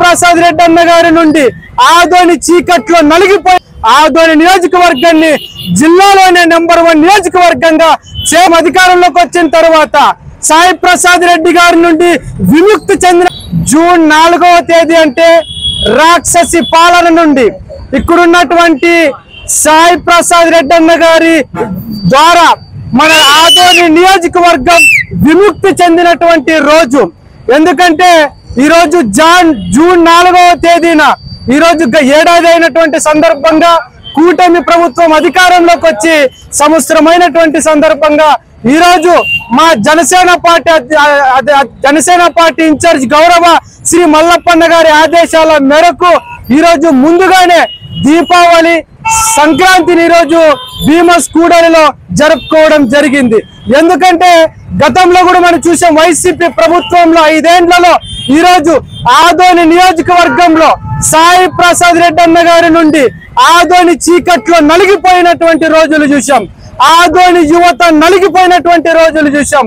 ప్రసాద్ రెడ్డి అన్న గారి నుండి ఆదోని చీకట్లో నలిగిపోయి ఆదోని నియోజకవర్గాన్ని జిల్లాలోనే నెంబర్ 1 నియోజకవర్గంగా అధికారంలోకి వచ్చిన తర్వాత సాయి ప్రసాద్ రెడ్డి గారి నుండి విముక్తి చెందిన జూన్ 4వ తేదీ అంటే రాక్షసి పాలన నుండి ఇక్కడున్నటువంటి సాయి ప్రసాద్ రెడ్డి అన్న గారి ద్వారా మన ఆదోని నియోజకవర్గం విముక్తి చెందినటువంటి రోజు. ఎందుకంటే ఈరోజు జూన్ 4వ తేదీన ఈరోజు ఏడాది అయినటువంటి సందర్భంగా కూటమి ప్రభుత్వం అధికారంలోకి వచ్చి సంవత్సరమైనటువంటి సందర్భంగా ఈరోజు మా జనసేన పార్టీ ఇన్ఛార్జ్ గౌరవ శ్రీ మల్లప్పన్న గారి ఆదేశాల మేరకు ఈరోజు ముందుగానే దీపావళి సంక్రాంతిని ఈరోజు భీమస్ కూడలిలో జరుపుకోవడం జరిగింది. ఎందుకంటే గతంలో కూడా మనం చూసాం వైసీపీ ప్రభుత్వంలో 5 ఏళ్లలో ఈరోజు ఆదోని నియోజకవర్గంలో సాయి ప్రసాద్ రెడ్డి అన్న గారి నుండి ఆదోని చీకట్లో నలిగిపోయినటువంటి రోజులు చూసాం. ఆదోని యువత నలిగిపోయినటువంటి రోజులు చూసాం.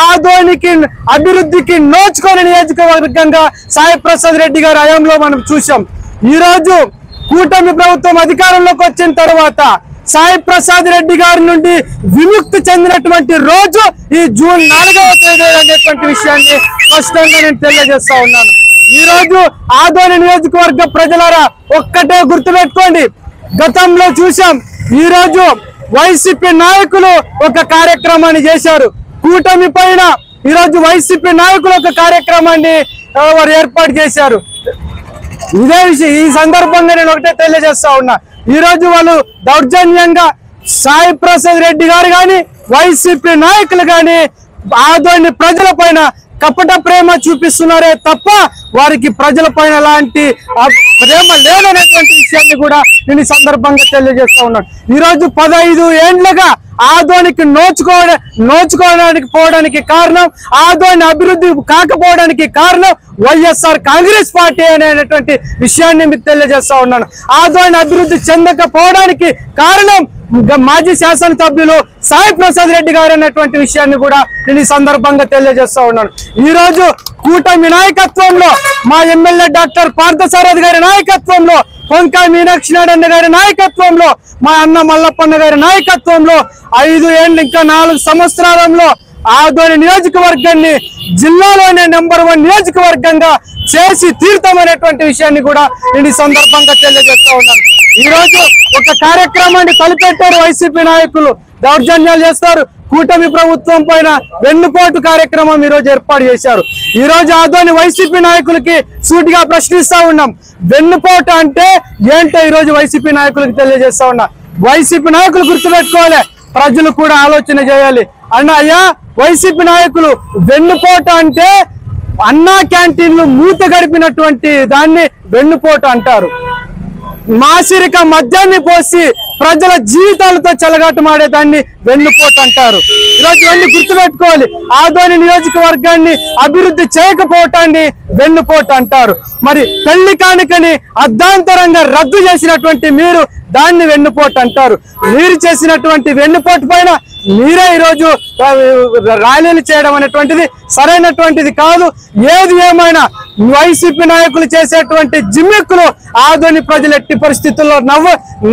ఆదోనికి అభివృద్ధికి నోచుకొని నియోజకవర్గంగా సాయి ప్రసాద్ రెడ్డి గారి హయాంలో మనం చూసాం. ఈరోజు కూటమి ప్రభుత్వం అధికారంలోకి వచ్చిన తర్వాత సాయి ప్రసాద్ రెడ్డి గారి నుండి విముక్తి చెందినటువంటి రోజు ఈ జూన్ 4వ తేదీ అనేటువంటి విషయాన్ని స్పష్టంగా నేను తెలియజేస్తా ఉన్నాను. ఈ రోజు ఆదోని నియోజకవర్గ ప్రజలారా ఒక్కటే గుర్తుపెట్టుకోండి, గతంలో చూసాం. ఈ రోజు వైసీపీ నాయకులు ఒక కార్యక్రమాన్ని చేశారు కూటమి పైన. ఈరోజు వైసీపీ నాయకులు ఒక కార్యక్రమాన్ని వారు ఏర్పాటు చేశారు. ఇదే విషయం ఈ సందర్భంగా నేను ఒకటే తెలియజేస్తా ఉన్నా, ఈ రోజు వాళ్ళు దౌర్జన్యంగా సాయి ప్రసాద్ రెడ్డి గారు కానీ వైసీపీ నాయకులు కానీ ఆదోని ప్రజల పైన కపట ప్రేమ చూపిస్తున్నారే తప్ప వారికి ప్రజల పైన ఎలాంటి ప్రేమ లేదనేటువంటి విషయాన్ని కూడా నేను ఈ సందర్భంగా తెలియజేస్తా ఉన్నాను. ఈరోజు 15 ఏండ్లుగా ఆదోనికి నోచుకోవడానికి పోవడానికి కారణం, ఆదోని అభివృద్ధి కాకపోవడానికి కారణం వైఎస్ఆర్ కాంగ్రెస్ పార్టీ అనేటువంటి విషయాన్ని మీకు తెలియజేస్తా ఉన్నాను. ఆదోని అభివృద్ధి చెందకపోవడానికి కారణం మాజీ శాసనసభ్యులు సాయి ప్రసాద్ రెడ్డి గారు అనేటువంటి విషయాన్ని కూడా నేను ఈ సందర్భంగా తెలియజేస్తా ఉన్నాను. ఈ రోజు కూటమి నాయకత్వంలో మా ఎమ్మెల్యే డాక్టర్ పార్థసారథి గారి నాయకత్వంలో, వంకాయ మీనాక్షి నాయుడు గారి నాయకత్వంలో, మా అన్న మల్లప్పన్న గారి నాయకత్వంలో 5 ఏళ్ళు ఇంకా 4 సంవత్సరాలలో ఆదోని నియోజకవర్గాన్ని జిల్లాలోనే నెంబర్ 1 నియోజకవర్గంగా చేసి తీర్థమనేటువంటి విషయాన్ని కూడా నేను ఈ సందర్భంగా తెలియజేస్తా ఉన్నాను. ఈ రోజు ఒక కార్యక్రమాన్ని తలపెట్టారు వైసీపీ నాయకులు, దౌర్జన్యాలు చేస్తారు. కూటమి ప్రభుత్వం పైన వెన్నుపోటు కార్యక్రమం ఈ రోజు ఏర్పాటు చేశారు. ఈ రోజు ఆదోని వైసీపీ నాయకులకి సూటిగా ప్రశ్నిస్తా ఉన్నాం, వెన్నుపోటు అంటే ఏంటో ఈ రోజు వైసీపీ నాయకులకు తెలియజేస్తా ఉన్నా. వైసీపీ నాయకులు గుర్తుపెట్టుకోవాలి, ప్రజలు కూడా ఆలోచన చేయాలి. అయ్యా వైసీపీ నాయకులు వెన్నుపోటు అంటే అన్నా క్యాంటీన్లు మూత గడిపినటువంటి దాన్ని వెన్నుపోటు అంటారు. మాసిరిక మద్యాన్ని పోసి ప్రజల జీవితాలతో చెలగాటమాడే దాన్ని వెన్నుపోటు అంటారు. ఈరోజు ఇవన్నీ గుర్తుపెట్టుకోవాలి. ఆదోని నియోజకవర్గాన్ని అభివృద్ధి చేయకపోవటాన్ని వెన్నుపోటు అంటారు. మరి పెళ్లి కానుకని అర్ధాంతరంగా రద్దు చేసినటువంటి మీరు దాన్ని వెన్నుపోటు అంటారు. మీరు చేసినటువంటి వెన్నుపోటు పైన మీరే ఈరోజు ర్యాలీలు చేయడం అనేటువంటిది సరైనటువంటిది కాదు. ఏది ఏమైనా వైసీపీ నాయకులు చేసేటువంటి జిమ్మెక్కులు ఆదోని ప్రజలు ఎట్టి పరిస్థితుల్లో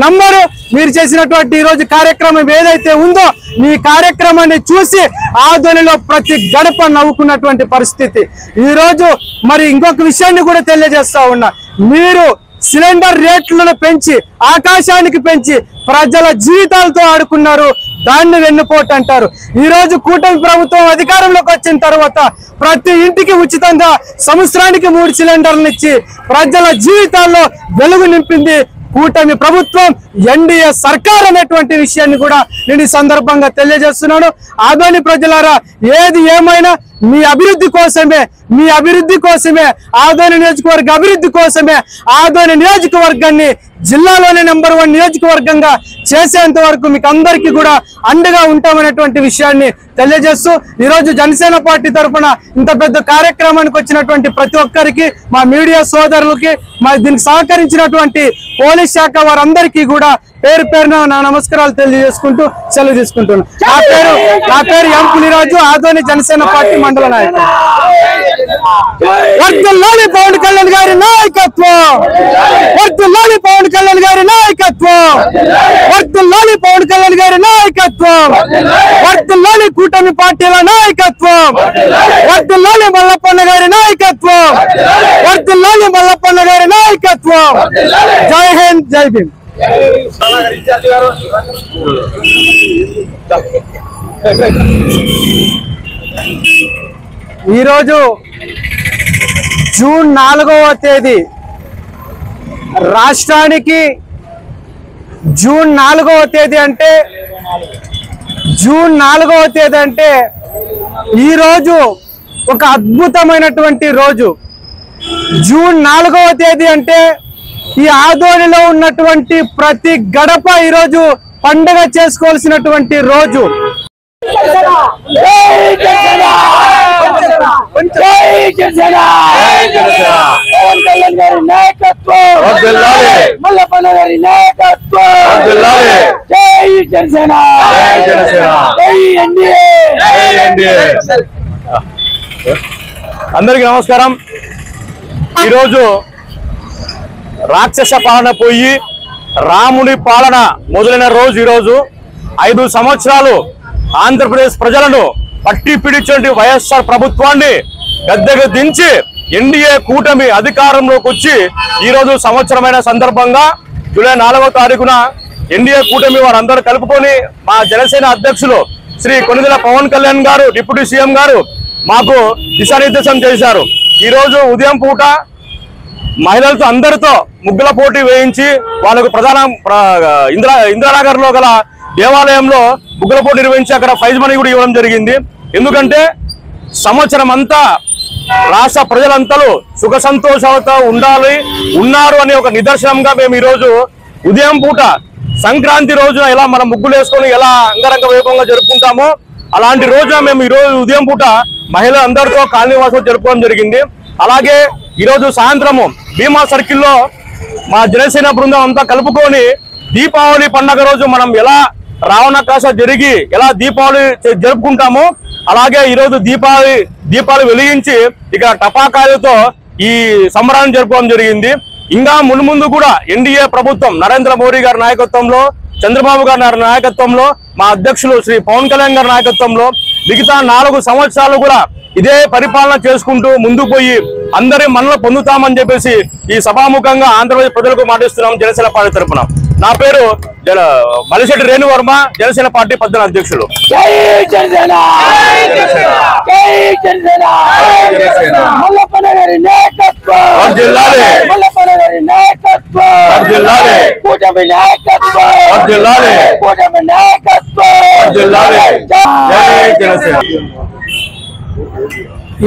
నమ్మరు. మీరు చేసినటువంటి ఈరోజు కార్యక్రమం ఏదైతే ఉందో మీ కార్యక్రమాన్ని చూసి ఆదోనిలో ప్రతి గడప నవ్వుకున్నటువంటి పరిస్థితి. ఈరోజు మరి ఇంకొక విషయాన్ని కూడా తెలియజేస్తా ఉన్నా, మీరు సిలిండర్ రేట్లను పెంచి ఆకాశానికి పెంచి ప్రజల జీవితాలతో ఆడుకున్నారు, దాన్ని వెన్నుపోటు అంటారు. ఈ రోజు కూటమి ప్రభుత్వం అధికారంలోకి వచ్చిన తర్వాత ప్రతి ఇంటికి ఉచితంగా సంవత్సరానికి 3 సిలిండర్లను ఇచ్చి ప్రజల జీవితాల్లో వెలుగు నింపింది కూటమి ప్రభుత్వం, ఎన్డీఏ సర్కార్ అనేటువంటి విషయాన్ని కూడా నేను ఈ సందర్భంగా తెలియజేస్తున్నాను. ఆదోని ప్రజలారా, ఏది ఏమైనా మీ అభివృద్ధి కోసమే ఆదోని నియోజకవర్గ అభివృద్ధి కోసమే ఆదోని నియోజకవర్గాన్ని జిల్లాలోనే నెంబర్ 1 నియోజకవర్గంగా చేసేంత వరకు మీకు అందరికీ కూడా అండగా ఉంటామనేటువంటి విషయాన్ని తెలియజేస్తూ ఈరోజు జనసేన పార్టీ తరఫున ఇంత పెద్ద కార్యక్రమానికి వచ్చినటువంటి ప్రతి ఒక్కరికి, మా మీడియా సోదరులకి, మా దీనికి సహకరించినటువంటి పోలీస్ శాఖ వారందరికీ కూడా పేరు పేరున నా నమస్కారాలు తెలియజేసుకుంటూ సెలవు తీసుకుంటున్నాను. నా పేరు ఎం పులిరాజు, ఆదోని జనసేన పార్టీ మండల నాయకులు. వర్ధిల్లాలి పవన్ కళ్యాణ్ గారి నాయకత్వం, వర్ధిల్లాలి పవన్ కళ్యాణ్ గారి నాయకత్వం, వర్ధిల్లాలి పవన్ కళ్యాణ్ గారి నాయకత్వం, వర్ధిల్లాలి కూటమి పార్టీల నాయకత్వం, వర్ధిల్లాలి మల్లప్పన్న గారి నాయకత్వం, వర్ధిల్లాలి మల్లప్పన్న గారి నాయకత్వం. జై హింద్, జై భీమ్. ఈరోజు జూన్ 4వ తేదీ రాష్ట్రానికి జూన్ 4వ తేదీ అంటే ఈరోజు ఒక అద్భుతమైనటువంటి రోజు. జూన్ 4వ తేదీ అంటే ఈ ఆదోనిలో ఉన్నటువంటి ప్రతి గడప ఈరోజు పండుగ చేసుకోవాల్సినటువంటి రోజు. అందరికీ నమస్కారం. ఈరోజు రాక్షస పాలన పోయి రాముడి పాలన మొదలైన రోజు. ఈరోజు 5 సంవత్సరాలు ఆంధ్రప్రదేశ్ ప్రజలను పట్టి పిడిచినటువంటి వైఎస్ఆర్ ప్రభుత్వాన్ని గద్దెకు దించి ఎన్డీఏ కూటమి అధికారంలోకి వచ్చి ఈరోజు సంవత్సరమైన సందర్భంగా జూలై 4వ తారీఖున ఎన్డీఏ కూటమి వారందరూ కలుపుకొని మా జనసేన అధ్యక్షులు శ్రీ కొణిదెల పవన్ కళ్యాణ్ గారు, డిప్యూటీ సీఎం గారు మాకు దిశానిర్దేశం చేశారు. ఈరోజు ఉదయం పూట మహిళలతో అందరితో ముగ్గుల పోటీ వేయించి వాళ్ళకు ప్రధాన ఇందిరానగర్ లో గల దేవాలయంలో ముగ్గుల పోటీ నిర్వహించి అక్కడ ప్రైజ్ మనీ కూడా ఇవ్వడం జరిగింది. ఎందుకంటే సంవత్సరం అంతా రాష్ట్ర ప్రజలంతా సుఖ సంతోషాలతో ఉన్నారు అనే ఒక నిదర్శనంగా మేము ఈరోజు ఉదయం పూట సంక్రాంతి రోజున ఎలా మనం ముగ్గులు వేసుకొని ఎలా అంగరంగ వైభవంగా జరుపుకుంటామో అలాంటి రోజున మేము ఈరోజు ఉదయం పూట మహిళలందరితో కాలనీవాసులు జరుపుకోవడం జరిగింది. అలాగే ఈరోజు సాయంత్రము భీమా సర్కిల్లో మా జనసేన బృందం అంతా కలుపుకొని దీపావళి పండుగ రోజు మనం ఎలా రావణాకాశ జరిగి ఎలా దీపావళి జరుపుకుంటామో అలాగే ఈరోజు దీపాలు వెలిగించి ఇక టపాకాయలతో ఈ సంబరాన్ని జరుపుకోవడం జరిగింది. ఇంకా మున్ముందు కూడా ఎన్డీఏ ప్రభుత్వం నరేంద్ర మోడీ గారి నాయకత్వంలో, చంద్రబాబు గారి నాయకత్వంలో, మా అధ్యక్షులు శ్రీ పవన్ కళ్యాణ్ గారి నాయకత్వంలో మిగతా 4 సంవత్సరాలు కూడా ఇదే పరిపాలన చేసుకుంటూ ముందుకు పోయి అందరి మనలో పొందుతామని చెప్పేసి ఈ సభాముఖంగా ఆంధ్రప్రదేశ్ ప్రజలకు మాటిస్తున్నాం జనసేన పార్టీ తరఫున. నా పేరు మలిశెట్టి రేణువర్మ, జనసేన పార్టీ 12 అధ్యక్షులు.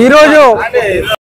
ఈరోజు